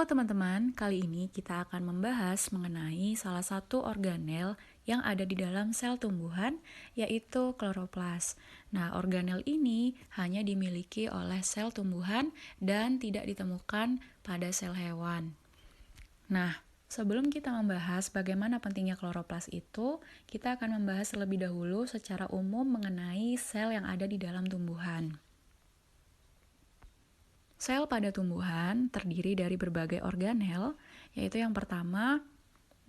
Halo teman-teman, kali ini kita akan membahas mengenai salah satu organel yang ada di dalam sel tumbuhan, yaitu kloroplas. Nah, organel ini hanya dimiliki oleh sel tumbuhan dan tidak ditemukan pada sel hewan. Nah, sebelum kita membahas bagaimana pentingnya kloroplas itu, kita akan membahas terlebih dahulu secara umum mengenai sel yang ada di dalam tumbuhan. Sel pada tumbuhan terdiri dari berbagai organel, yaitu yang pertama,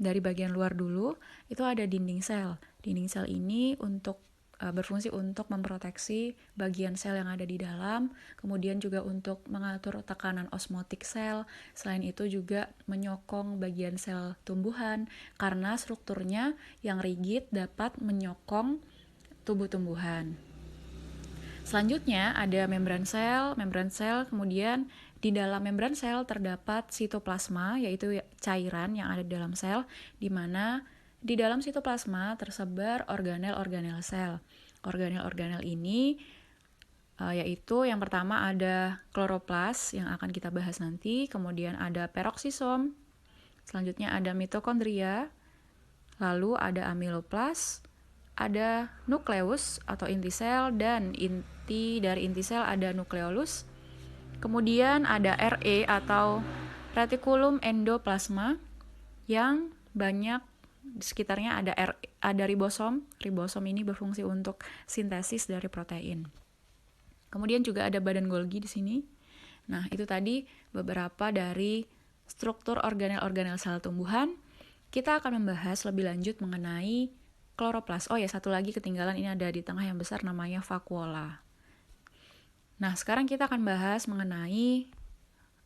dari bagian luar dulu, itu ada dinding sel. Dinding sel ini berfungsi untuk memproteksi bagian sel yang ada di dalam, kemudian juga untuk mengatur tekanan osmotik sel. Selain itu juga menyokong bagian sel tumbuhan, karena strukturnya yang rigid dapat menyokong tubuh tumbuhan. Selanjutnya ada membran sel, kemudian di dalam membran sel terdapat sitoplasma, yaitu cairan yang ada di dalam sel, di mana di dalam sitoplasma tersebar organel-organel sel. Organel-organel ini yaitu yang pertama ada kloroplas yang akan kita bahas nanti, kemudian ada peroksisom, selanjutnya ada mitokondria, lalu ada amiloplas, ada nukleus atau inti sel, dan inti dari inti sel ada nukleolus. Kemudian ada RE atau retikulum endoplasma yang banyak di sekitarnya ada ribosom. Ribosom ini berfungsi untuk sintesis dari protein. Kemudian juga ada badan Golgi di sini. Nah, itu tadi beberapa dari struktur organel-organel sel tumbuhan. Kita akan membahas lebih lanjut mengenai kloroplas. Oh ya, satu lagi ketinggalan, ini ada di tengah yang besar namanya vakuola. Nah, sekarang kita akan bahas mengenai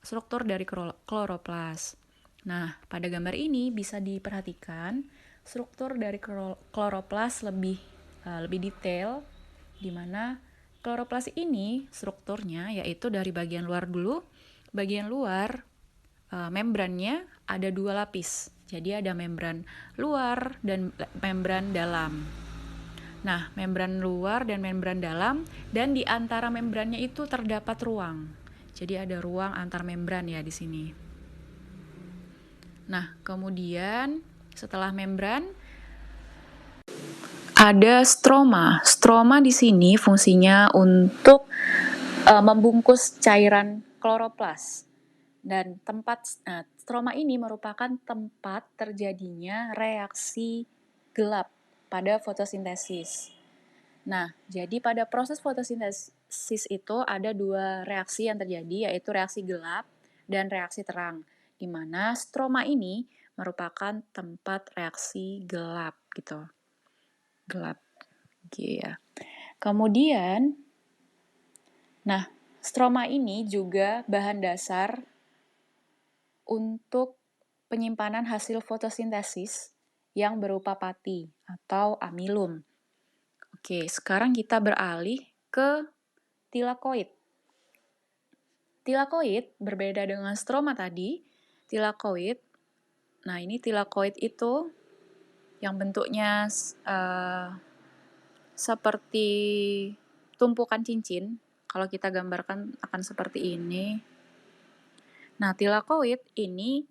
struktur dari kloroplas. Nah, pada gambar ini bisa diperhatikan struktur dari kloroplas lebih detail, di mana kloroplas ini strukturnya yaitu dari bagian luar dulu. Bagian luar membrannya ada dua lapis. Jadi ada membran luar dan membran dalam. Nah, membran luar dan membran dalam, dan di antara membrannya itu terdapat ruang. Jadi ada ruang antar membran ya di sini. Nah, kemudian setelah membran ada stroma. Stroma di sini fungsinya untuk membungkus cairan kloroplas. Dan stroma ini merupakan tempat terjadinya reaksi gelap pada fotosintesis. Nah, jadi pada proses fotosintesis itu ada dua reaksi yang terjadi, yaitu reaksi gelap dan reaksi terang, di mana stroma ini merupakan tempat reaksi gelap gitu. Gelap. Ya. Kemudian, stroma ini juga bahan dasar untuk penyimpanan hasil fotosintesis yang berupa pati atau amilum. Oke, sekarang kita beralih ke tilakoid. Tilakoid berbeda dengan stroma tadi. Tilakoid, nah ini tilakoid itu yang bentuknya seperti tumpukan cincin. Kalau kita gambarkan akan seperti ini. Nah, tilakoid ini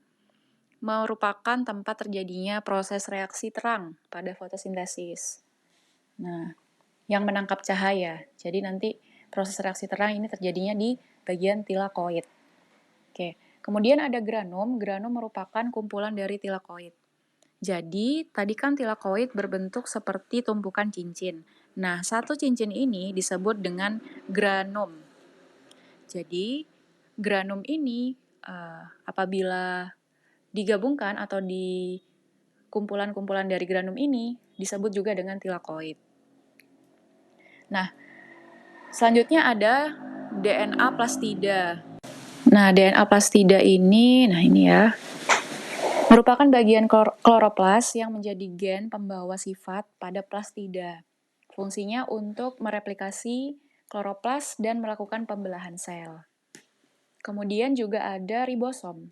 merupakan tempat terjadinya proses reaksi terang pada fotosintesis. Nah, yang menangkap cahaya. Jadi nanti proses reaksi terang ini terjadinya di bagian tilakoid. Oke. Kemudian ada granum. Granum merupakan kumpulan dari tilakoid. Jadi, tadi kan tilakoid berbentuk seperti tumpukan cincin. Nah, satu cincin ini disebut dengan granum. Jadi, granum ini apabila digabungkan atau di kumpulan-kumpulan dari granum ini disebut juga dengan tilakoid. Nah, selanjutnya ada DNA plastida. Nah, DNA plastida ini, ya, merupakan bagian kloroplas yang menjadi gen pembawa sifat pada plastida. Fungsinya untuk mereplikasi kloroplas dan melakukan pembelahan sel. Kemudian juga ada ribosom.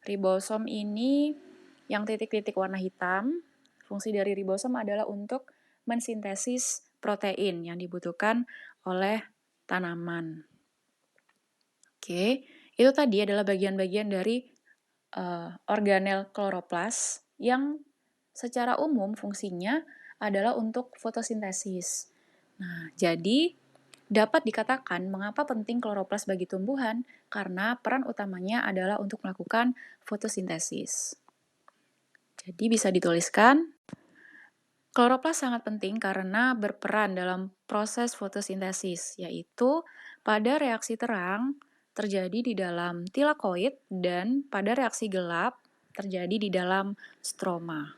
Ribosom ini yang titik-titik warna hitam. Fungsi dari ribosom adalah untuk mensintesis protein yang dibutuhkan oleh tanaman. Oke, itu tadi adalah bagian-bagian dari organel kloroplas yang secara umum fungsinya adalah untuk fotosintesis. Nah, jadi dapat dikatakan mengapa penting kloroplas bagi tumbuhan, karena peran utamanya adalah untuk melakukan fotosintesis. Jadi bisa dituliskan, kloroplas sangat penting karena berperan dalam proses fotosintesis, yaitu pada reaksi terang terjadi di dalam tilakoid dan pada reaksi gelap terjadi di dalam stroma.